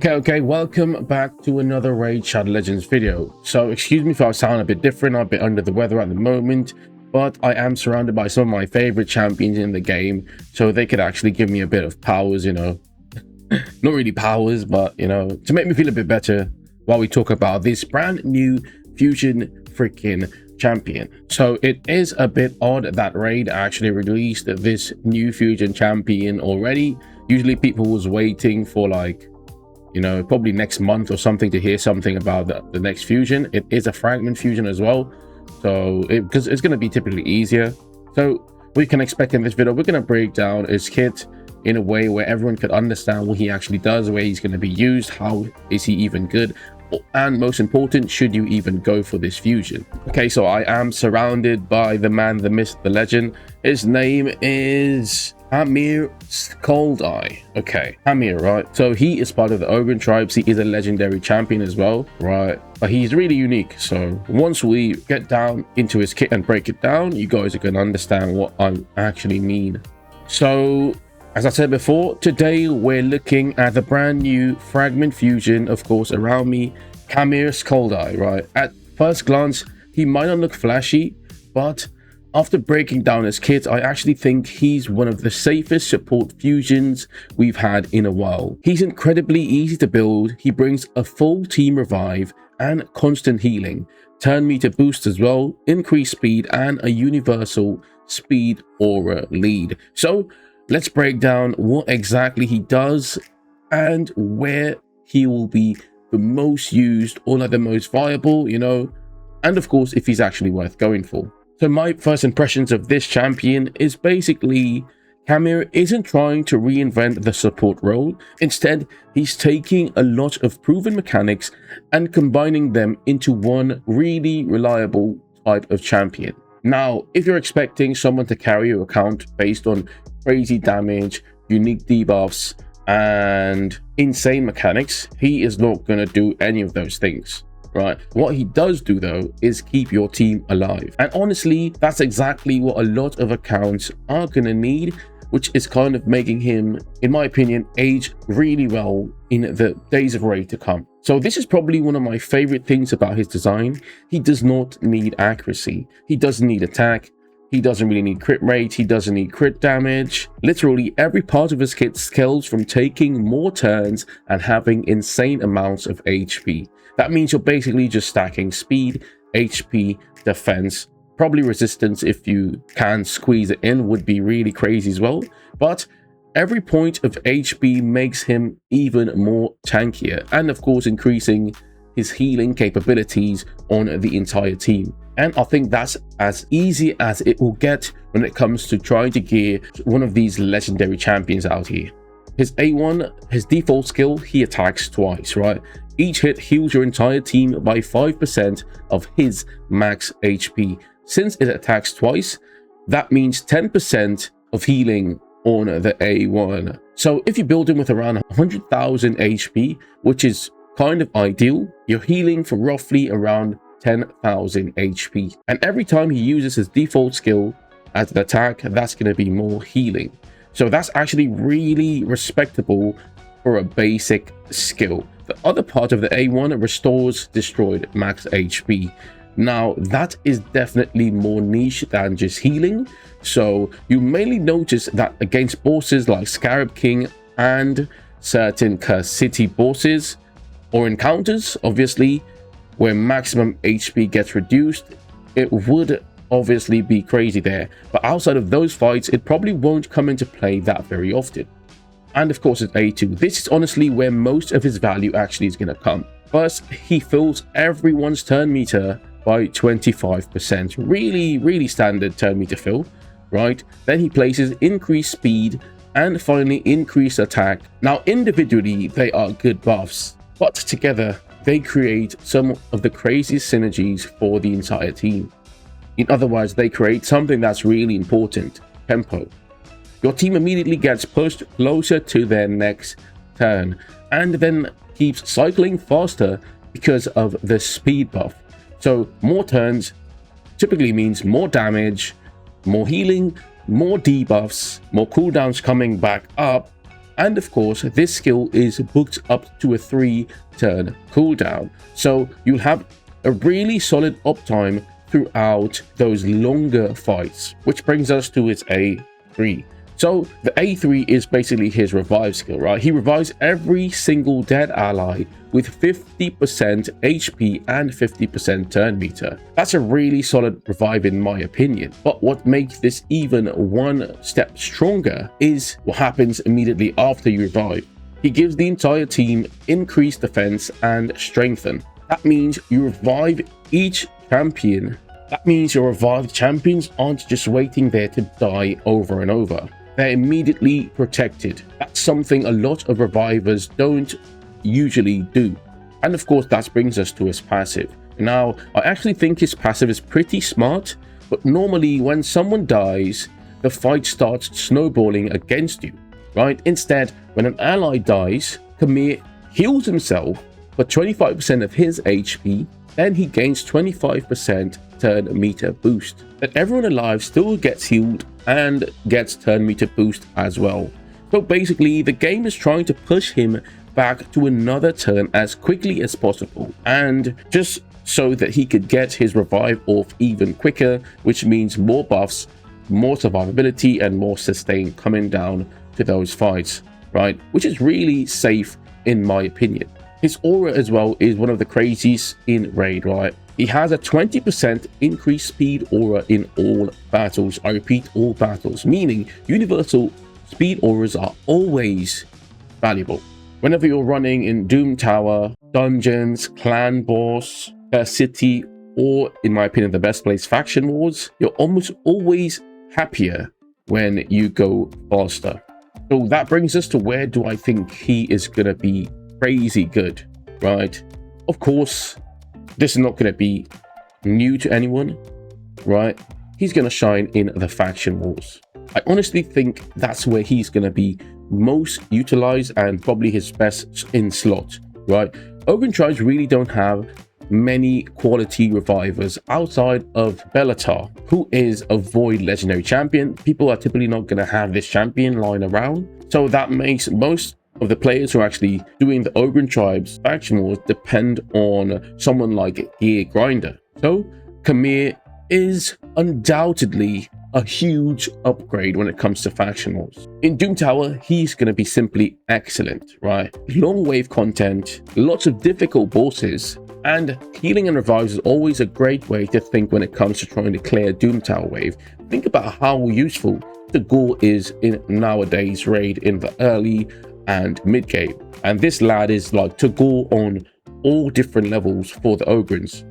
Okay, welcome back to another Raid Shadow Legends video. So excuse me if I sound a bit different. I'm a bit under the weather at the moment, but I am surrounded by some of my favorite champions in the game, so they could actually give me a bit of powers, not really powers, but to make me feel a bit better while we talk about this brand new fusion freaking champion. So it is a bit odd that Raid actually released this new fusion champion already. Usually people was waiting for like probably next month or something to hear something about the next fusion. It is a fragment fusion as well, so because it's going to be typically easier. So we can expect in this video, we're going to break down his kit in a way where everyone could understand what he actually does, where he's going to be used, how is he even good, and most important, should you even go for this fusion. Okay, so I am surrounded by the man, the myth, the legend. His name is Hamir Skoldai. Okay, Hamir, right? So he is part of the Ogryn tribes. He is a legendary champion as well, right? But he's really unique. So once we get down into his kit and break it down, you guys are going to understand what I actually mean. So as I said before, today we're looking at the brand new fragment fusion, of course, around me, Hamir Skoldai, right? At first glance, he might not look flashy, but after breaking down his kit, I actually think he's one of the safest support fusions we've had in a while. He's incredibly easy to build. He brings a full team revive and constant healing, turn meter boost as well, increased speed, and a universal speed aura lead. So let's break down what exactly he does and where he will be the most used or like the most viable, and of course if he's actually worth going for. So my first impressions of this champion is basically Hamir isn't trying to reinvent the support role. Instead, he's taking a lot of proven mechanics and combining them into one really reliable type of champion. Now, if you're expecting someone to carry your account based on crazy damage, unique debuffs, and insane mechanics, he is not going to do any of those things. Right, what he does do though is keep your team alive, and honestly that's exactly what a lot of accounts are gonna need, which is kind of making him, in my opinion, age really well in the days of Raid to come. So this is probably one of my favorite things about his design. He does not need accuracy, he doesn't need attack, he doesn't really need crit rate, he doesn't need crit damage. Literally every part of his kit scales from taking more turns and having insane amounts of HP. That means you're basically just stacking speed, HP, defense, probably resistance if you can squeeze it in would be really crazy as well. But every point of HP makes him even more tankier, and of course increasing his healing capabilities on the entire team. And I think that's as easy as it will get when it comes to trying to gear one of these legendary champions out here. His A1, his default skill, he attacks twice, right? Each hit heals your entire team by 5% of his max HP. Since it attacks twice, that means 10% of healing on the A1. So if you build him with around 100,000 HP, which is kind of ideal, you're healing for roughly around 10,000 HP. And every time he uses his default skill as an attack, that's going to be more healing. So that's actually really respectable for a basic skill. The other part of the A1 restores destroyed max HP. Now that is definitely more niche than just healing, so you mainly notice that against bosses like Scarab King and certain Curse City bosses or encounters, obviously where maximum HP gets reduced, it would obviously be crazy there, but outside of those fights it probably won't come into play that very often. And of course at A2, this is honestly where most of his value actually is going to come. First, he fills everyone's turn meter by 25%, really standard turn meter fill, right? Then he places increased speed and finally increased attack. Now individually they are good buffs, but together they create some of the craziest synergies for the entire team. In other words, they create something that's really important: tempo. Your team immediately gets pushed closer to their next turn and then keeps cycling faster because of the speed buff. So more turns typically means more damage, more healing, more debuffs, more cooldowns coming back up, And of course, this skill is booked up to a 3-turn cooldown. So you'll have a really solid uptime throughout those longer fights, which brings us to its A3. So the A3 is basically his revive skill, right? He revives every single dead ally with 50% HP and 50% turn meter. That's a really solid revive in my opinion. But what makes this even one step stronger is what happens immediately after you revive. He gives the entire team increased defense and strengthen. That means you revive each champion. That means your revived champions aren't just waiting there to die over and over. They're immediately protected. That's something a lot of revivers don't usually do. And of course, that brings us to his passive. Now, I actually think his passive is pretty smart, but normally when someone dies, the fight starts snowballing against you, right? Instead, when an ally dies, Khmer heals himself for 25% of his HP, then he gains 25% turn meter boost. But everyone alive still gets healed and gets turn meter boost as well. So basically, the game is trying to push him back to another turn as quickly as possible, and just so that he could get his revive off even quicker, which means more buffs, more survivability, and more sustain coming down to those fights, right? Which is really safe in my opinion. His aura as well is one of the craziest in Raid, right? He has a 20% increased speed aura in all battles. I repeat, all battles, meaning universal speed auras are always valuable. Whenever you're running in Doom Tower, dungeons, clan boss, city, or in my opinion, the best place, faction wars, you're almost always happier when you go faster. So that brings us to where do I think he is going to be crazy good, right? Of course, this is not going to be new to anyone, right? He's going to shine in the faction wars. I honestly think that's where he's going to be most utilized and probably his best in slot, right? Ogryn tribes really don't have many quality revivers outside of Bellatar, who is a void legendary champion. People are typically not going to have this champion lying around, so that makes most of the players who are actually doing the Ogryn tribes faction wars depend on someone like Gear Grinder. So Khmer is undoubtedly a huge upgrade when it comes to faction wars. In Doom Tower, he's going to be simply excellent, right? Long wave content, lots of difficult bosses, and healing and revives is always a great way to think when it comes to trying to clear Doom Tower wave. Think about how useful Tagore is in nowadays Raid in the early and mid game, and this lad is like Tagore on all different levels for the Ogryns.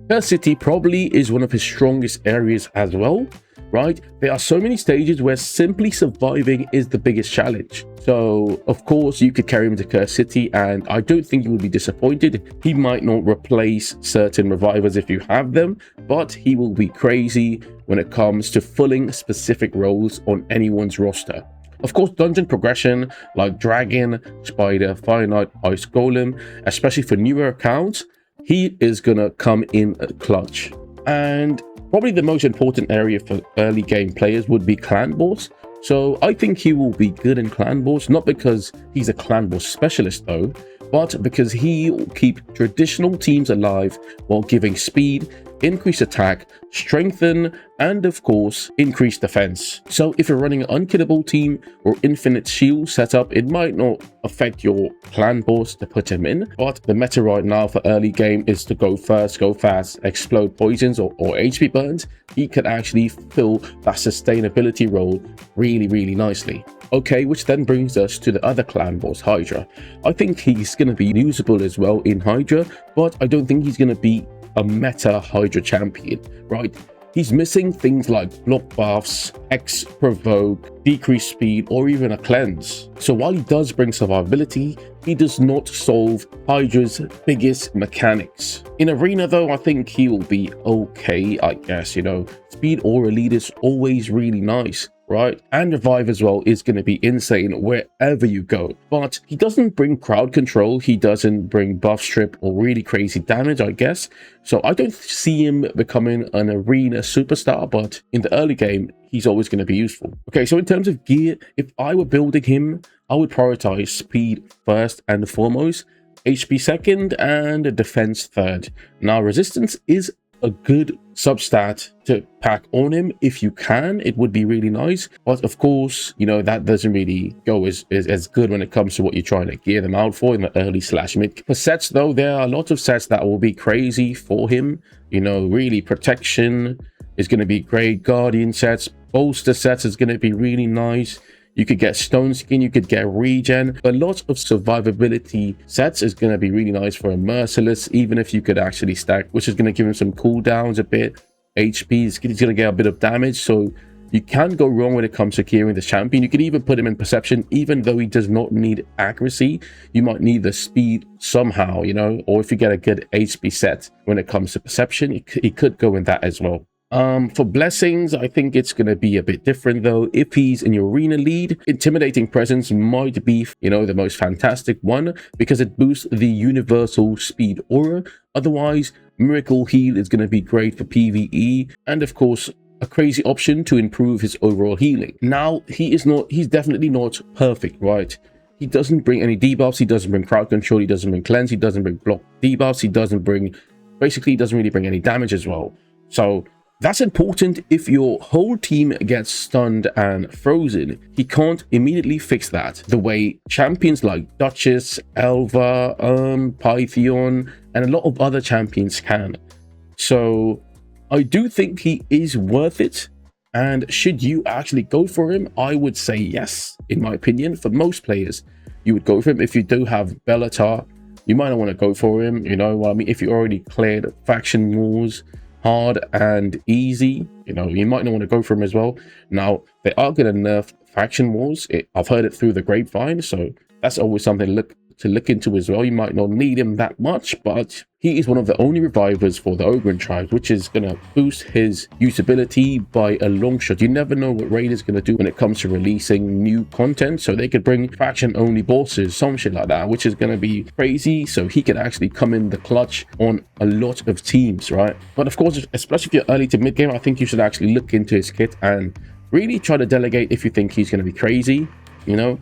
Curse City probably is one of his strongest areas as well, right? There are so many stages where simply surviving is the biggest challenge. So of course you could carry him to Curse City, and I don't think you would be disappointed. He might not replace certain revivers if you have them, but he will be crazy when it comes to filling specific roles on anyone's roster. Of course, dungeon progression like Dragon, Spider, Fire Knight, Ice Golem, especially for newer accounts, he is gonna come in clutch. And probably the most important area for early game players would be Clan Boss. So I think he will be good in Clan Boss, not because he's a Clan Boss specialist though, but because he will keep traditional teams alive while giving speed, increase attack, strengthen, and of course increase defense. So if you're running an unkillable team or infinite shield setup, it might not affect your clan boss to put him in, but the meta right now for early game is to go first, go fast, explode poisons or HP burns. He could actually fill that sustainability role really nicely. Okay, which then brings us to the other clan boss, Hydra. I think he's going to be usable as well in Hydra, but I don't think he's going to be a meta Hydra champion, right? He's missing things like block buffs, X provoke, decreased speed, or even a cleanse. So while he does bring survivability, he does not solve Hydra's biggest mechanics. In Arena though, I think he will be okay, I guess, you know. Speed aura lead is always really nice, right? And revive as well is going to be insane wherever you go. But he doesn't bring crowd control, he doesn't bring buff strip or really crazy damage, I guess. So I don't see him becoming an arena superstar, but in the early game he's always going to be useful. Okay, so in terms of gear, if I were building him, I would prioritize speed first and foremost, HP second, and defense third. Now resistance is a good substat to pack on him if you can. It would be really nice, but of course, you know, that doesn't really go as good when it comes to what you're trying to gear them out for in the early slash mid. For sets though, there are a lot of sets that will be crazy for him. You know, really protection is going to be great, guardian sets, bolster sets is going to be really nice. You could get stone skin, you could get regen. A lot of survivability sets is going to be really nice for a merciless, even if you could actually stack, which is going to give him some cooldowns a bit. HP is going to get a bit of damage, so you can't go wrong when it comes to gearing the champion. You could even put him in perception, even though he does not need accuracy. You might need the speed somehow, you know, or if you get a good HP set when it comes to perception, he could go in that as well. For blessings, I think it's going to be a bit different though. If he's in your arena lead, intimidating presence might be, you know, the most fantastic one because it boosts the universal speed aura. Otherwise, miracle heal is going to be great for PvE, and of course a crazy option to improve his overall healing. Now he's definitely not perfect, right? He doesn't bring any debuffs, he doesn't bring crowd control, he doesn't bring cleanse, he doesn't bring block debuffs, he doesn't really bring any damage as well. So that's important if your whole team gets stunned and frozen. He can't immediately fix that the way champions like Duchess, Elva, Pythion, and a lot of other champions can. So I do think he is worth it. And should you actually go for him, I would say yes, in my opinion. For most players, you would go for him. If you do have Bellator, you might not want to go for him. You know what I mean? If you already cleared faction wars hard and easy, you know, you might not want to go for him as well. Now they are going to nerf faction wars. I've heard it through the grapevine, so that's always something to look into as well. You might not need him that much, but he is one of the only revivers for the Ogryn tribes, which is going to boost his usability by a long shot. You never know what Raid is going to do when it comes to releasing new content, so they could bring faction only bosses, some shit like that, which is going to be crazy. So he can actually come in the clutch on a lot of teams, right? But of course, especially if you're early to mid game, I think you should actually look into his kit and really try to delegate if you think he's going to be crazy, you know.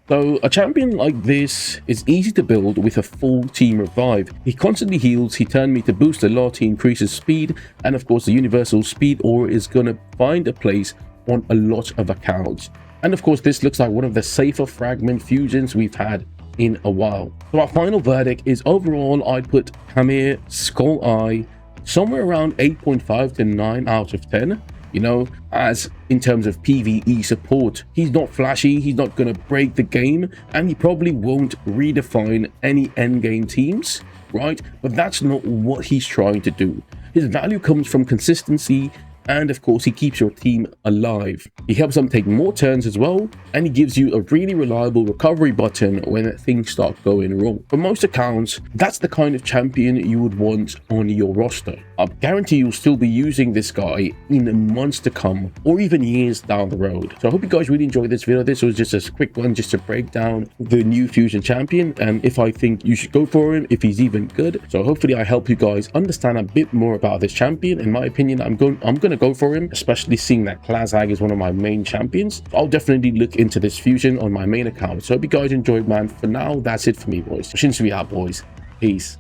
So a champion like this is easy to build with a full team revive. He constantly heals, he turn meter boosts a lot, he increases speed, and of course the universal speed aura is going to find a place on a lot of accounts. And of course this looks like one of the safer fragment fusions we've had in a while. So our final verdict is overall I'd put Hamir Skull Eye somewhere around 8.5 to 9 out of 10. You know, as in terms of PvE support, he's not flashy, he's not going to break the game, and he probably won't redefine any endgame teams, right? But that's not what he's trying to do. His value comes from consistency, and of course he keeps your team alive. He helps them take more turns as well, and he gives you a really reliable recovery button when things start going wrong. For most accounts, that's the kind of champion you would want on your roster. I guarantee you'll still be using this guy in months to come, or even years down the road. So I hope you guys really enjoyed this video. This was just a quick one just to break down the new Fusion champion and if I think you should go for him, if he's even good. So hopefully I help you guys understand a bit more about this champion. In my opinion, I'm gonna go for him, especially seeing that Klazag is one of my main champions. I'll definitely look into this Fusion on my main account. So hope you guys enjoyed, man. For now, that's it for me, boys. Shinsui out, boys. Peace.